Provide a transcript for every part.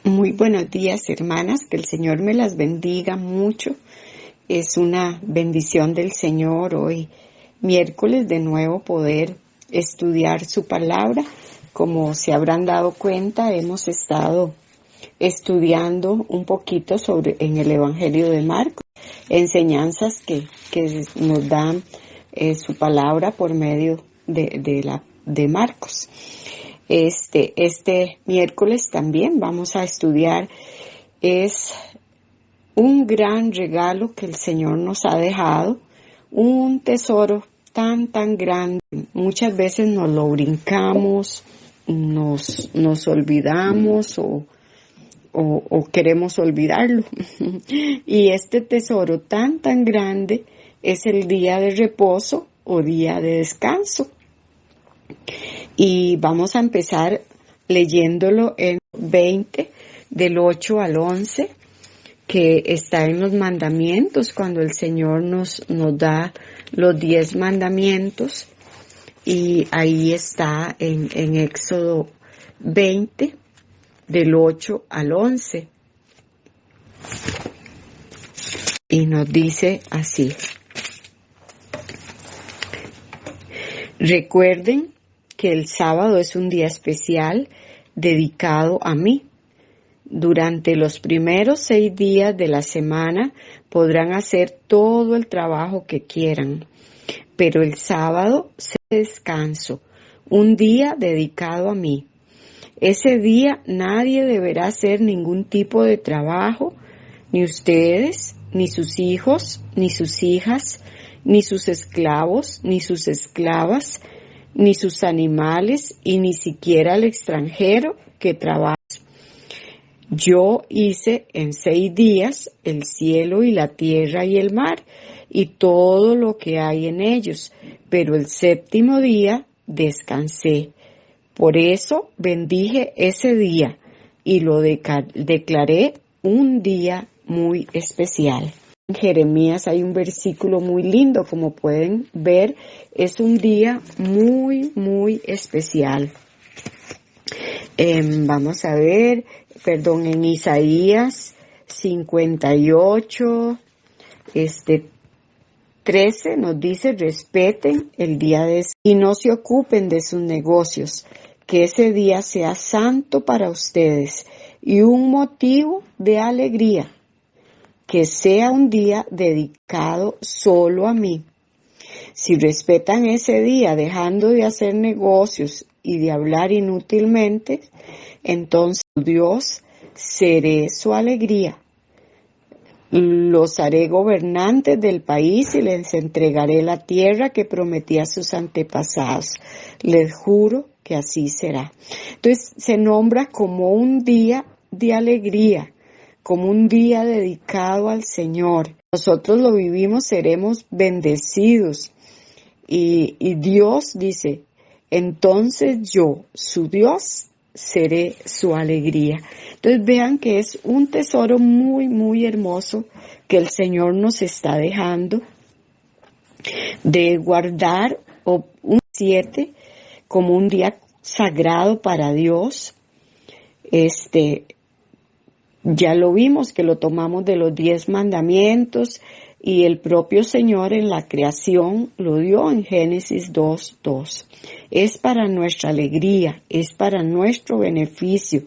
Muy buenos días, hermanas, que el Señor me las bendiga mucho. Es una bendición del Señor hoy, miércoles, de nuevo poder estudiar su palabra. Como se habrán dado cuenta, hemos estado estudiando un poquito en el Evangelio de Marcos, enseñanzas que nos dan su palabra por medio de Marcos. Este miércoles también vamos a estudiar, es un gran regalo que el Señor nos ha dejado, un tesoro tan grande. Muchas veces nos lo brincamos, nos olvidamos o queremos olvidarlo. Y este tesoro tan grande es el día de reposo o día de descanso. Y vamos a empezar leyéndolo en 20, del 8 al 11, que está en los mandamientos, cuando el Señor nos da los 10 mandamientos. Y ahí está en Éxodo 20, del 8 al 11. Y nos dice así: recuerden que el sábado es un día especial dedicado a mí. Durante los primeros 6 días de la semana podrán hacer todo el trabajo que quieran, pero el sábado es descanso, un día dedicado a mí. Ese día nadie deberá hacer ningún tipo de trabajo, ni ustedes, ni sus hijos, ni sus hijas, ni sus esclavos, ni sus esclavas, ni sus animales, y ni siquiera el extranjero que trabaja. Yo hice en 6 días el cielo y la tierra y el mar, y todo lo que hay en ellos, pero el séptimo día descansé. Por eso bendije ese día y lo declaré un día muy especial. En Jeremías hay un versículo muy lindo, como pueden ver, es un día muy especial. Vamos a ver, en Isaías 58, 13 nos dice: respeten el día y no se ocupen de sus negocios, que ese día sea santo para ustedes y un motivo de alegría, que sea un día dedicado solo a mí. Si respetan ese día dejando de hacer negocios y de hablar inútilmente, entonces Dios seré su alegría. Los haré gobernantes del país y les entregaré la tierra que prometí a sus antepasados. Les juro que así será. Entonces se nombra como un día de alegría, como un día dedicado al Señor. Nosotros lo vivimos, seremos bendecidos. Y Dios dice: entonces yo, su Dios, seré su alegría. Entonces vean que es un tesoro muy hermoso que el Señor nos está dejando de guardar un 7 como un día sagrado para Dios. Ya lo vimos, que lo tomamos de los 10 mandamientos, y el propio Señor en la creación lo dio en Génesis 2:2. Es para nuestra alegría, es para nuestro beneficio.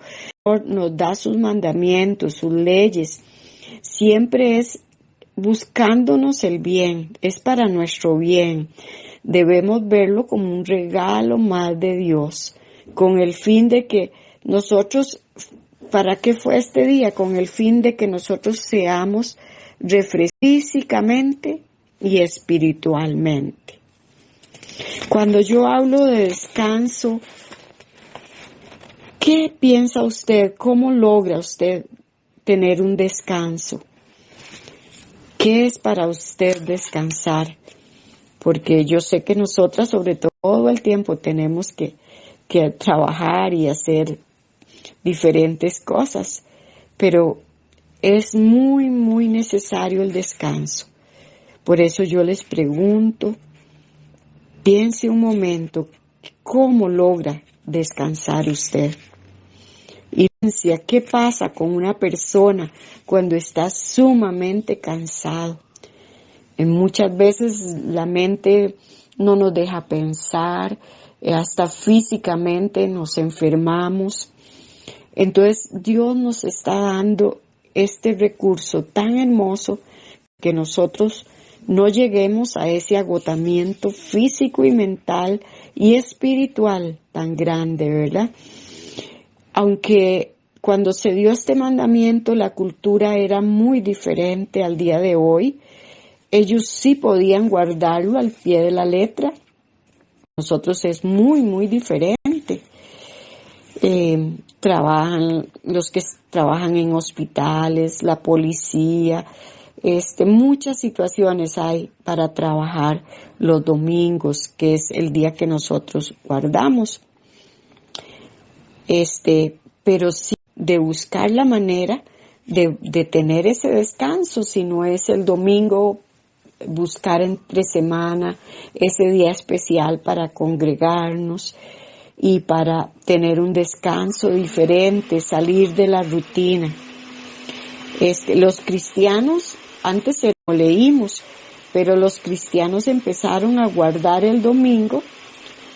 Nos da sus mandamientos, sus leyes. Siempre es buscándonos el bien, es para nuestro bien. Debemos verlo como un regalo más de Dios, con el fin de que nosotros, ¿para qué fue este día? Con el fin de que nosotros seamos refrescados físicamente y espiritualmente. Cuando yo hablo de descanso, ¿qué piensa usted? ¿Cómo logra usted tener un descanso? ¿Qué es para usted descansar? Porque yo sé que nosotras, sobre todo el tiempo, tenemos que trabajar y hacer diferentes cosas, pero es muy necesario el descanso. Por eso yo les pregunto, piense un momento, ¿cómo logra descansar usted? Y ¿Qué pasa con una persona cuando está sumamente cansado? Muchas veces la mente no nos deja pensar, hasta físicamente nos enfermamos. Entonces Dios nos está dando este recurso tan hermoso que nosotros no lleguemos a ese agotamiento físico y mental y espiritual tan grande, ¿verdad? Aunque cuando se dio este mandamiento la cultura era muy diferente al día de hoy, ellos sí podían guardarlo al pie de la letra. Nosotros es muy, muy diferente. Los que trabajan en hospitales, la policía, muchas situaciones hay para trabajar los domingos, que es el día que nosotros guardamos. Pero sí de buscar la manera de tener ese descanso, si no es el domingo, buscar entre semana ese día especial para congregarnos y para tener un descanso diferente, salir de la rutina. Los cristianos, antes como leímos, pero los cristianos empezaron a guardar el domingo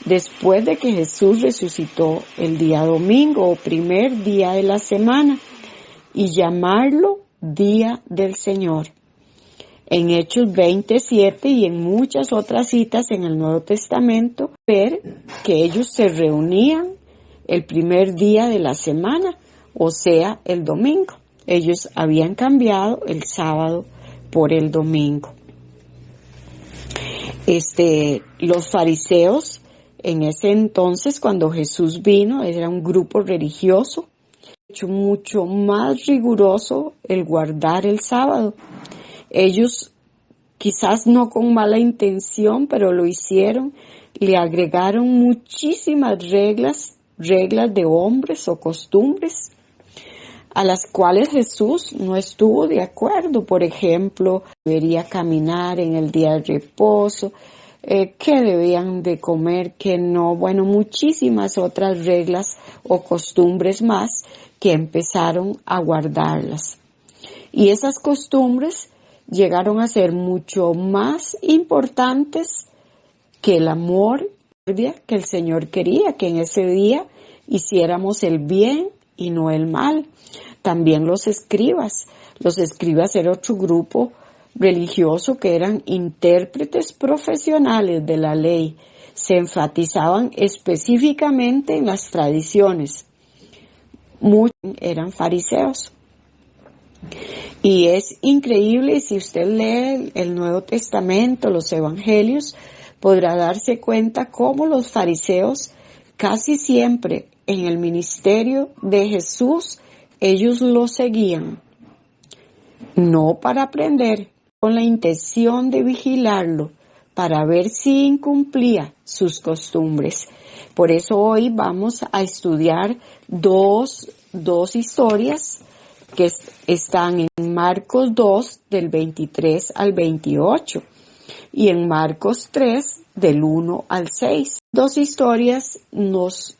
después de que Jesús resucitó el día domingo o primer día de la semana y llamarlo Día del Señor. En Hechos 27 y en muchas otras citas en el Nuevo Testamento, ver que ellos se reunían el primer día de la semana, o sea, el domingo. Ellos habían cambiado el sábado por el domingo. Los fariseos, en ese entonces, cuando Jesús vino, era un grupo religioso, hecho mucho más riguroso el guardar el sábado. Ellos, quizás no con mala intención, pero lo hicieron, le agregaron muchísimas reglas de hombres o costumbres, a las cuales Jesús no estuvo de acuerdo. Por ejemplo, debería caminar en el día de reposo, que debían de comer, que no, bueno, muchísimas otras reglas o costumbres más que empezaron a guardarlas. Y esas costumbres llegaron a ser mucho más importantes que el amor que el Señor quería, que en ese día hiciéramos el bien y no el mal. También los escribas era otro grupo religioso que eran intérpretes profesionales de la ley. Se enfatizaban específicamente en las tradiciones. Muchos eran fariseos. Y es increíble, si usted lee el Nuevo Testamento, los Evangelios, podrá darse cuenta cómo los fariseos casi siempre en el ministerio de Jesús, ellos lo seguían, no para aprender, con la intención de vigilarlo, para ver si incumplía sus costumbres. Por eso hoy vamos a estudiar dos historias que están en Marcos 2, del 23 al 28, y en Marcos 3, del 1 al 6. Dos historias nos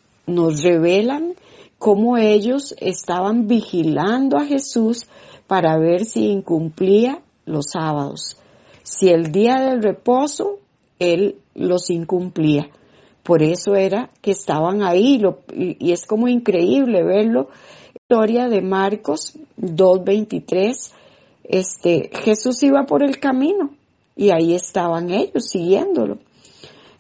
revelan cómo ellos estaban vigilando a Jesús para ver si incumplía los sábados. Si el día del reposo, él los incumplía. Por eso era que estaban ahí, y es como increíble verlo. Historia de Marcos 2:23, Jesús iba por el camino y ahí estaban ellos siguiéndolo.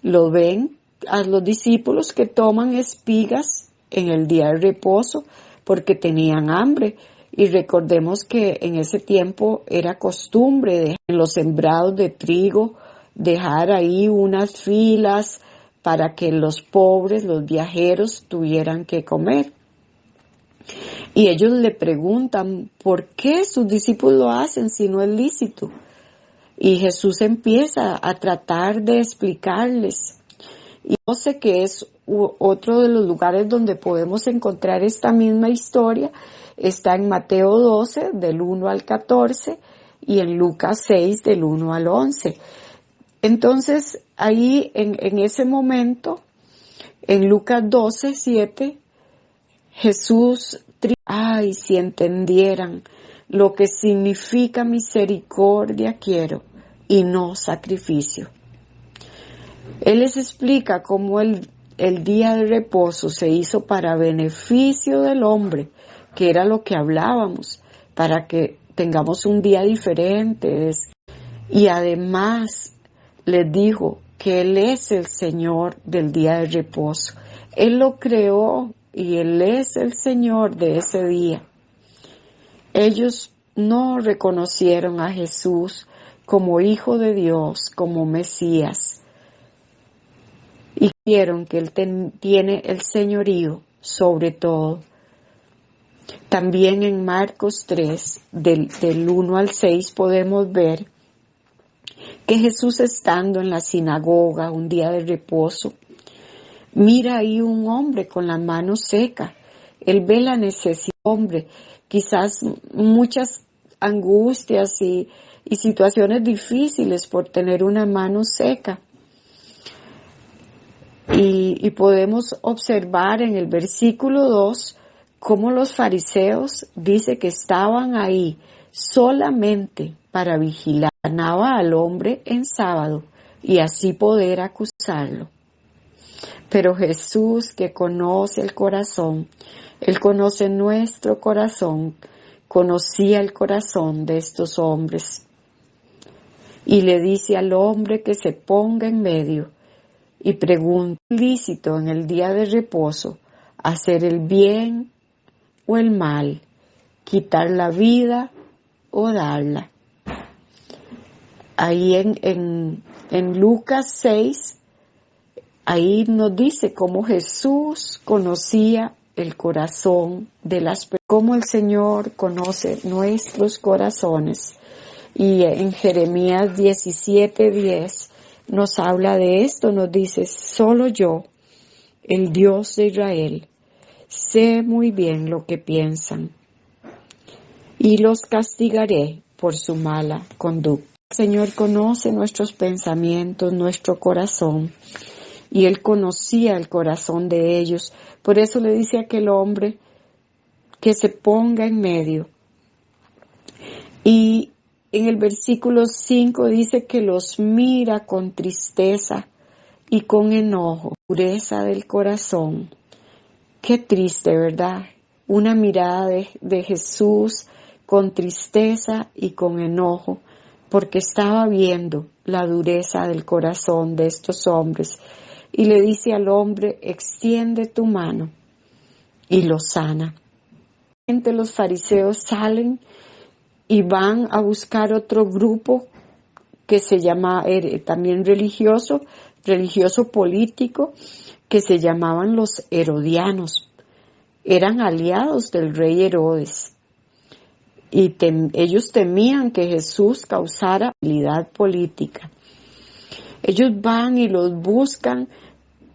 Lo ven a los discípulos que toman espigas en el día de reposo porque tenían hambre. Y recordemos que en ese tiempo era costumbre en los sembrados de trigo dejar ahí unas filas para que los pobres, los viajeros, tuvieran que comer. Y ellos le preguntan, ¿por qué sus discípulos lo hacen si no es lícito? Y Jesús empieza a tratar de explicarles. Y yo sé que es otro de los lugares donde podemos encontrar esta misma historia. Está en Mateo 12, del 1 al 14, y en Lucas 6, del 1 al 11. Entonces, ahí en ese momento, en Lucas 12, 7, Jesús Ay, si entendieran lo que significa misericordia quiero y no sacrificio. Él les explica cómo el día de reposo se hizo para beneficio del hombre, que era lo que hablábamos, para que tengamos un día diferente. Y además les dijo que Él es el Señor del día de reposo. Él lo creó y Él es el Señor de ese día. Ellos no reconocieron a Jesús como Hijo de Dios, como Mesías, y vieron que Él tiene el señorío sobre todo. También en Marcos 3, del 1 al 6, podemos ver que Jesús, estando en la sinagoga un día de reposo, mira ahí un hombre con la mano seca. Él ve la necesidad del hombre, quizás muchas angustias y situaciones difíciles por tener una mano seca. Y podemos observar en el versículo 2 cómo los fariseos dice que estaban ahí solamente para vigilar al hombre en sábado y así poder acusarlo. Pero Jesús, que conoce el corazón, Él conoce nuestro corazón, conocía el corazón de estos hombres. Y le dice al hombre que se ponga en medio y pregunta: ¿es lícito en el día de reposo hacer el bien o el mal, quitar la vida o darla? Ahí en Lucas 6, ahí nos dice cómo Jesús conocía el corazón de las personas, cómo el Señor conoce nuestros corazones. Y en Jeremías 17:10 nos habla de esto, nos dice: solo yo, el Dios de Israel, sé muy bien lo que piensan y los castigaré por su mala conducta. El Señor conoce nuestros pensamientos, nuestro corazón, y Él conocía el corazón de ellos. Por eso le dice a aquel hombre que se ponga en medio. Y en el versículo 5 dice que los mira con tristeza y con enojo, dureza del corazón. Qué triste, ¿verdad? Una mirada de Jesús con tristeza y con enojo, porque estaba viendo la dureza del corazón de estos hombres. Y le dice al hombre: extiende tu mano, y lo sana. Los fariseos salen y van a buscar otro grupo que se llama también religioso político, que se llamaban los herodianos. Eran aliados del rey Herodes y ellos temían que Jesús causara hostilidad política. Ellos van y los buscan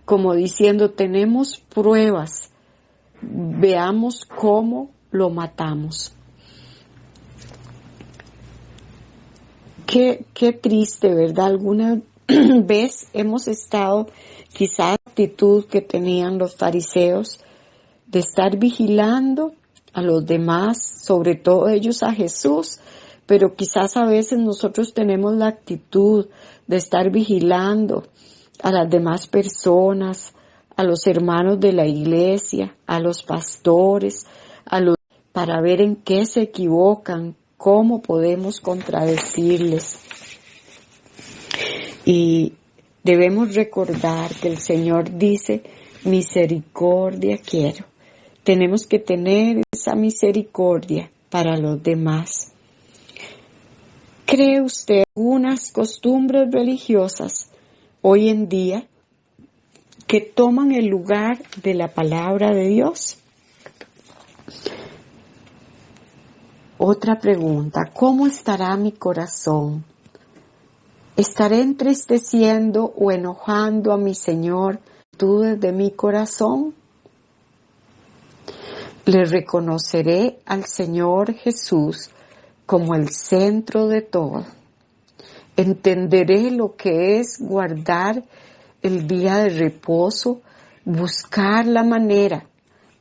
como diciendo: tenemos pruebas, veamos cómo lo matamos. Qué triste, ¿verdad? Alguna vez hemos estado quizás en la actitud que tenían los fariseos de estar vigilando a los demás, sobre todo ellos a Jesús, pero quizás a veces nosotros tenemos la actitud de estar vigilando a las demás personas, a los hermanos de la iglesia, a los pastores, para ver en qué se equivocan, cómo podemos contradecirles. Y debemos recordar que el Señor dice: misericordia quiero. Tenemos que tener esa misericordia para los demás. ¿Cree usted algunas costumbres religiosas hoy en día que toman el lugar de la palabra de Dios? Otra pregunta: ¿cómo estará mi corazón? ¿Estaré entristeciendo o enojando a mi Señor de mi corazón? Le reconoceré al Señor Jesús como el centro de todo. Entenderé lo que es guardar el día de reposo, buscar la manera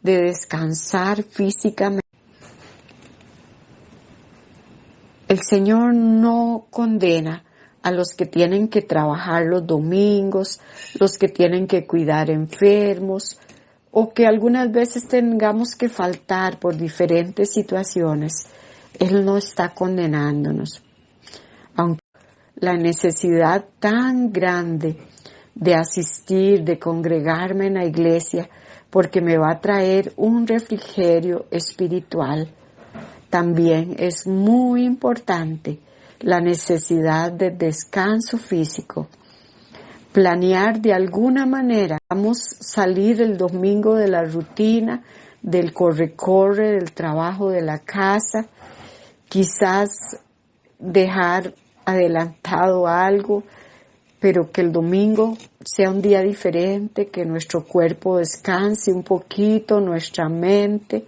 de descansar físicamente. El Señor no condena a los que tienen que trabajar los domingos, los que tienen que cuidar enfermos, o que algunas veces tengamos que faltar por diferentes situaciones. Él no está condenándonos. Aunque la necesidad tan grande de asistir, de congregarme en la iglesia, porque me va a traer un refrigerio espiritual, también es muy importante la necesidad de descanso físico. Planear de alguna manera, vamos a salir el domingo de la rutina, del corre-corre, del trabajo de la casa, quizás dejar adelantado algo, pero que el domingo sea un día diferente, que nuestro cuerpo descanse un poquito, nuestra mente,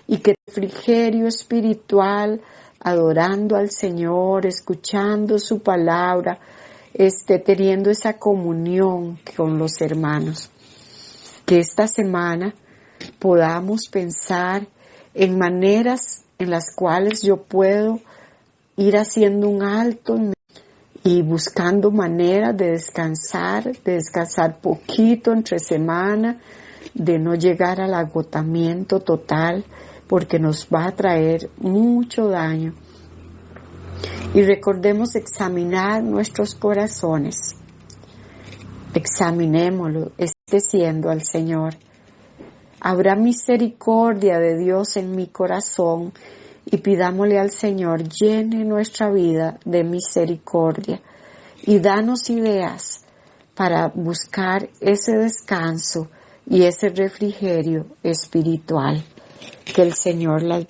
y que el refrigerio espiritual, adorando al Señor, escuchando su palabra, teniendo esa comunión con los hermanos. Que esta semana podamos pensar en maneras en las cuales yo puedo ir haciendo un alto y buscando maneras de descansar poquito entre semana, de no llegar al agotamiento total, porque nos va a traer mucho daño. Y recordemos examinar nuestros corazones. Examinémoslo, siendo al Señor. Habrá misericordia de Dios en mi corazón y pidámosle al Señor, llene nuestra vida de misericordia y danos ideas para buscar ese descanso y ese refrigerio espiritual. Que el Señor las